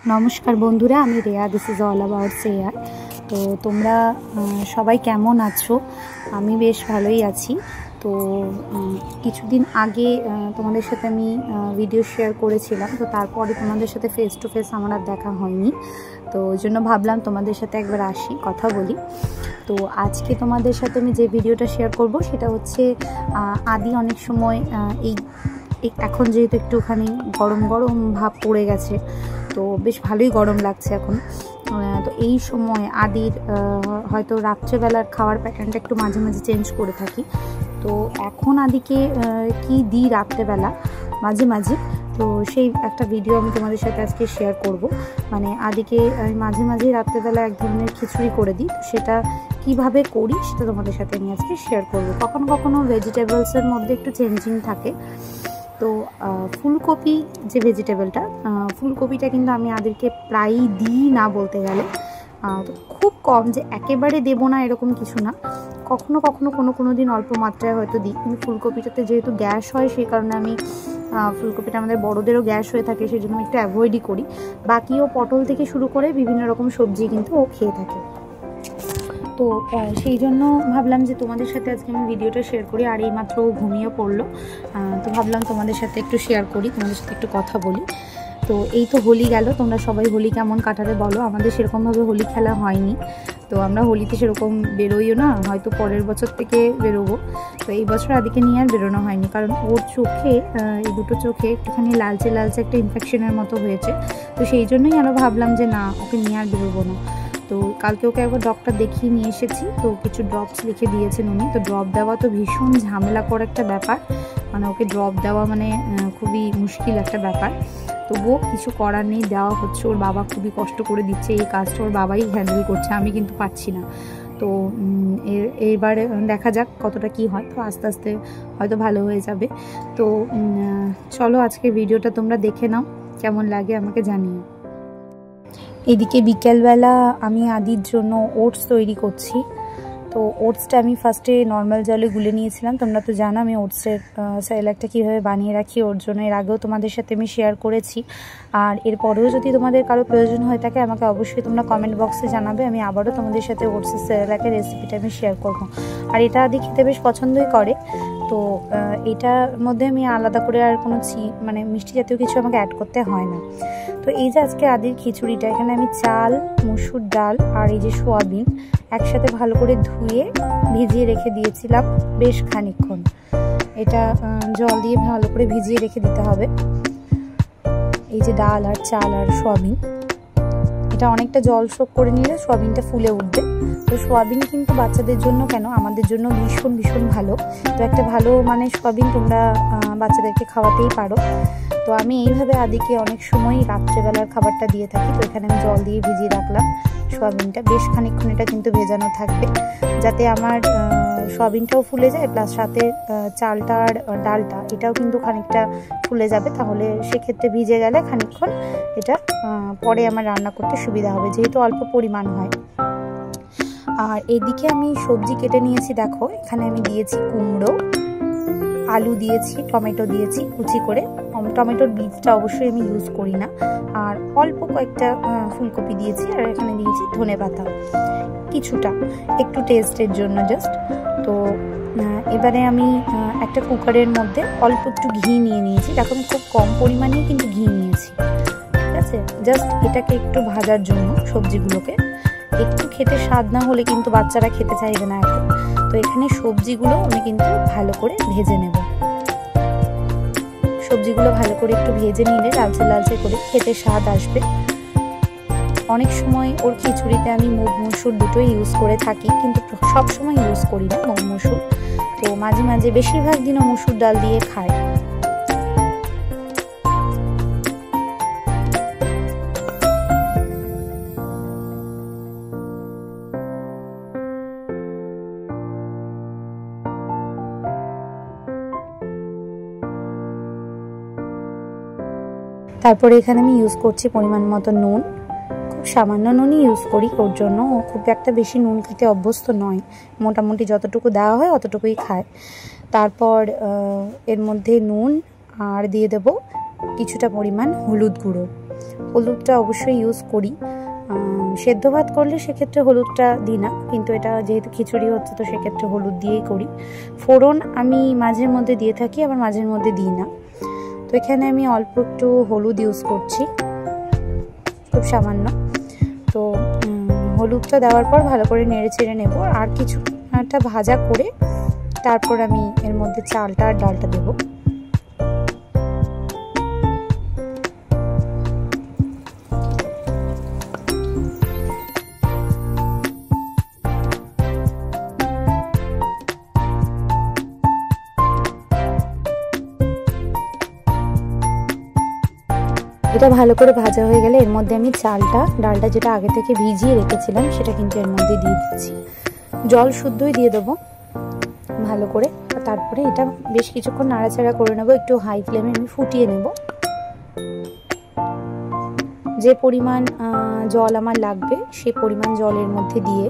नमस्कार बंधुरा आमी रेया this is all about share. तो तोमरा सबाई केमन आछो? आमी बेश भालोई आछि। तो किछुदिन आगे तोमादेर साथे आमी भिडियो शेयर करेछिलाम, तो तारपरे तोमादेर साथे फेस टू फेस आमार आर देखा हयनि, तो ओइजন্য भाबलाम तोमादेर साथे एकबार आसि कथा बोली। तो आज के तोमादेर साथे आमी जे भिडियोटा शेयर करब सेटा होच्छे आदि अनेक समय এখন যেহেতু একটুখানি গরম গরম ভাব পড়ে গেছে, তো বেশ ভালোই গরম লাগছে এখন। তো এই সময় আদির হয়তো রাত্রেবেলার খাওয়ার প্যাটার্নটা একটু মাঝে মাঝে চেঞ্জ করে থাকি। তো এখন আদিকে কি দিই রাত্রেবেলা মাঝে মাঝে, তো সেই একটা ভিডিও আমি তোমাদের সাথে আজকে শেয়ার করব। মানে আদিকে আমি মাঝে মাঝে রাত্রেবেলা এক ধরনের খিচুড়ি করে দিই, তো সেটা কিভাবে করি সেটা তোমাদের সাথে আমি আজকে শেয়ার করব। কখনো কখনো ভেজিটেবলসের মধ্যে একটু চেঞ্জিং থাকে। তো ফুলকপি যে ভেজিটেবলটা, ফুলকপিটা কিন্তু আমি আদেরকে প্রায়ই দিই না বলতে গেলে। তো খুব কম যে একেবারে দেবো না এরকম কিছু না, কখনো কখনো কোনো দিন অল্প মাত্রায় হয়তো দিই। কিন্তু ফুলকপিটাতে যেহেতু গ্যাস হয় সেই কারণে আমি ফুলকপিটা আমাদের বড়োদেরও গ্যাস হয়ে থাকে, সেই জন্য একটু অ্যাভয়েডই করি। বাকিও পটল থেকে শুরু করে বিভিন্ন রকম সবজি কিন্তু ও খেয়ে থাকে। তো সেই জন্য ভাবলাম যে তোমাদের সাথে আজকে আমি ভিডিওটা শেয়ার করি। আর এইমাত্র ঘুমিয়ে পড়লো, তো ভাবলাম তোমাদের সাথে একটু শেয়ার করি, তোমাদের সাথে একটু কথা বলি। তো এই তো হোলি গেল, তোমরা সবাই হোলি কেমন কাটালে বলো। আমাদের সেরকমভাবে হোলি খেলা হয়নি, তো আমরা হোলিতে সেরকম বেরোইও না, হয়তো পরের বছর থেকে বেরোবো। তো এই বছর আদিকে নিয়ে আর বেরোনো হয়নি, কারণ ওর চোখে এই দুটো চোখে একটুখানি লালচে লালচে একটা ইনফেকশনের মতো হয়েছে। তো সেই জন্যই আরও ভাবলাম যে না, ওকে নিয়ে আর বেরোবো না। তো কালকে ওকে একবার ডক্টর দেখিয়ে নিয়ে এসেছি, তো কিছু ড্রপস লিখে দিয়েছেন উনি। তো ড্রপ দেওয়া তো ভীষণ ঝামেলা করা একটা ব্যাপার, মানে ওকে ড্রপ দেওয়া মানে খুবই মুশকিল একটা ব্যাপার। তবুও কিছু করার নেই, দেওয়া হচ্ছে। ওর বাবা খুবই কষ্ট করে দিচ্ছে, এই কাজটা ওর বাবাই হ্যান্ডেল করছে, আমি কিন্তু পারছি না। তো এবারে দেখা যাক কতটা কি হয়, তো আস্তে আস্তে হয়তো ভালো হয়ে যাবে। তো চলো আজকে ভিডিওটা তোমরা দেখে নাও, কেমন লাগে আমাকে জানিও। এদিকে বিকেলবেলা আমি আদির জন্য ওটস তৈরি করছি। তো ওটসটা আমি ফার্স্টে নর্মাল জলে গুলে নিয়েছিলাম। তোমরা তো জানো আমি ওটসের সেরেলাকটা কীভাবে বানিয়ে রাখি ওর জন্য, এর আগেও তোমাদের সাথে আমি শেয়ার করেছি। আর এরপরেও যদি তোমাদের কারো প্রয়োজন হয়ে থাকে আমাকে অবশ্যই তোমরা কমেন্ট বক্সে জানাবে, আমি আবারও তোমাদের সাথে ওটসের সেরেলাকের রেসিপিটা আমি শেয়ার করব। আর এটা আদি খেতে বেশ পছন্দই করে। তো এটার মধ্যে আমি আলাদা করে আর কোনো মানে মিষ্টি জাতীয় কিছু আমাকে অ্যাড করতে হয় না। তো এই যে আজকে আদির খিচুড়িটা, এখানে আমি চাল, মসুর ডাল আর এই যে সোয়াবিন একসাথে ভালো করে ধুয়ে ভিজিয়ে রেখে দিয়েছিলাম বেশ খানিকক্ষণ। এটা জল দিয়ে ভালো করে ভিজিয়ে রেখে দিতে হবে। এই যে ডাল আর চাল আর সোয়াবিন, এটা অনেকটা জল শোক করে নিলে সোয়াবিনটা ফুলে উঠবে। তো সোয়াবিন কিন্তু বাচ্চাদের জন্য কেন, আমাদের জন্য ভীষণ ভীষণ ভালো। তো একটা ভালো মানে সোয়াবিন তোমরা বাচ্চাদেরকে খাওয়াতেই পারো। তো আমি এইভাবে আদিকে অনেক সময় রাত্রেবেলার খাবারটা দিয়ে থাকি। তো এখানে আমি জল দিয়ে ভিজিয়ে রাখলাম সোয়াবিনটা, বেশ খানিকক্ষণ এটা কিন্তু ভেজানো থাকবে, যাতে আমার সোয়াবিনটাও ফুলে যায়, প্লাস সাথে চালটা আর ডালটা এটাও কিন্তু খানিকটা ফুলে যাবে। তাহলে সেক্ষেত্রে ভিজে গেলে খানিকক্ষণ এটা পরে আমার রান্না করতে সুবিধা হবে, যেহেতু অল্প পরিমাণ হয়। আর এদিকে আমি সবজি কেটে নিয়েছি, দেখো এখানে আমি দিয়েছি কুমড়ো, আলু দিয়েছি, টমেটো দিয়েছি কুচি করে। টমেটোর বীজটা অবশ্যই আমি ইউজ করি না। আর অল্প কয়েকটা ফুলকপি দিয়েছি, আর এখানে দিয়েছি ধনেপাতা কিছুটা, একটু টেস্টের জন্য জাস্ট। তো এবারে আমি একটা কুকারের মধ্যে অল্প একটু ঘি নিয়ে নিয়েছি, দেখো আমি খুব কম পরিমাণেই কিন্তু ঘি নিয়েছি, ঠিক আছে? জাস্ট এটাকে একটু ভাজার জন্য, সবজিগুলোকে একটু খেতে স্বাদ না হলে কিন্তু বাচ্চারা খেতে চাইবে না এখন। তো এখানে সবজিগুলো আমি কিন্তু ভালো করে ভেজে নেব। সবজিগুলো ভালো করে একটু ভেজে নিলে লালচে লালচে করে খেতে স্বাদ আসবে। অনেক সময় ওর খিচুড়িতে আমি মুগ মসুর দুটোই ইউজ করে থাকি, কিন্তু সব সময় ইউজ করি না মুগ মসুর। তো মাঝে মাঝে বেশিরভাগ দিনও মসুর ডাল দিয়ে খাই। তারপরে এখানে আমি ইউজ করছি পরিমাণ মতো নুন, খুব সামান্য নুনই ইউজ করি ওর জন্য, ও খুব একটা বেশি নুন খেতে অভ্যস্ত নয়, মোটামুটি যতটুকু দেওয়া হয় অতটুকুই খায়। তারপর এর মধ্যে নুন আর দিয়ে দেব কিছুটা পরিমাণ হলুদ গুঁড়ো। হলুদটা অবশ্যই ইউজ করি। সেদ্ধ ভাত করলে সেক্ষেত্রে হলুদটা দিই না, কিন্তু এটা যেহেতু খিচুড়ি হচ্ছে তো সেক্ষেত্রে হলুদ দিয়েই করি। ফোড়ন আমি মাঝের মধ্যে দিয়ে থাকি, আবার মাঝের মধ্যে দিই না। তো এখানে আমি অল্প একটু হলুদ ইউজ করছি, খুব সামান্য। তো হলুদটা দেওয়ার পর ভালো করে নেড়ে চেড়ে নেব, আর কিছুটা ভাজা করে তারপর আমি এর মধ্যে চালটা আর ডালটা দেবো। এটা ভালো করে ভাজা হয়ে গেলে এর মধ্যে আমি ডালটা যেটা আগে থেকে ভিজিয়ে রেখেছিলাম সেটা কিন্তু এর মধ্যে দিয়ে দিচ্ছি। জল শুদ্ধই দিয়ে দেবো ভালো করে। তারপরে এটা বেশ কিছুক্ষণ নাড়াচাড়া করে নেব, একটু হাই ফ্লেমে আমি ফুটিয়ে নেব। যে পরিমাণ জল আমার লাগবে সেই পরিমাণ জলের মধ্যে দিয়ে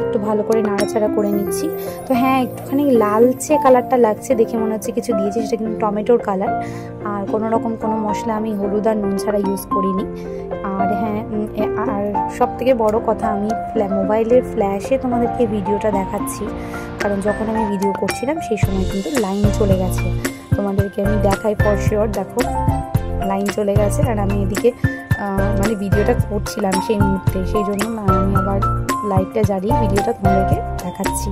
একটু ভালো করে নাড়াচাড়া করে নিচ্ছি। তো হ্যাঁ, একটুখানি লালচে কালারটা লাগছে, দেখে মনে হচ্ছে কিছু দিয়েছি, সেটা কিন্তু টমেটোর কালার। আর কোনো রকম কোনো মশলা আমি হলুদ আর নুন ছাড়া ইউজ করিনি। আর হ্যাঁ, আর সব থেকে বড়ো কথা, আমি মোবাইলের ফ্ল্যাশে তোমাদেরকে ভিডিওটা দেখাচ্ছি, কারণ যখন আমি ভিডিও করছিলাম সেই সময় কিন্তু লাইন চলে গেছে। তোমাদেরকে আমি দেখাই ফর শিওর, দেখো লাইন চলে গেছে। আর আমি এদিকে মানে ভিডিওটা করছিলাম সেই মুহূর্তে, সেই জন্য আমি আবার লাইটটা জ্বালিয়ে ভিডিওটা তোমাদেরকে দেখাচ্ছি,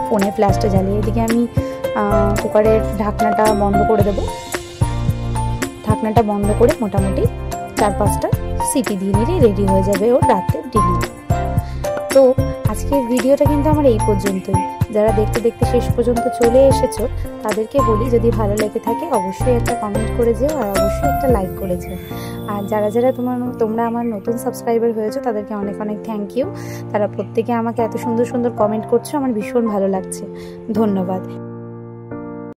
ফোনে ফ্ল্যাশটা জ্বালিয়ে। এদিকে আমি কুকারের ঢাকনাটা বন্ধ করে দেবো। ঢাকনাটা বন্ধ করে মোটামুটি 4-5টা সিটি দিয়ে নিলেই রেডি হয়ে যাবে ওর রাতের ডিনার। তো আজকের ভিডিওটা কিন্তু আমার এই পর্যন্তই। যারা দেখতে দেখতে শেষ পর্যন্ত চলে এসেছো তাদেরকে বলি, যদি ভালো লেগে থাকে অবশ্যই একটা কমেন্ট করে যেও, আর অবশ্যই একটা লাইক করে যেও। আর যারা যারা তোমরা আমার নতুন সাবস্ক্রাইবার হয়েছো তাদেরকে অনেক অনেক থ্যাংক ইউ। তারা প্রত্যেকে আমাকে এত সুন্দর সুন্দর কমেন্ট করছো, আমার ভীষণ ভালো লাগছে। ধন্যবাদ।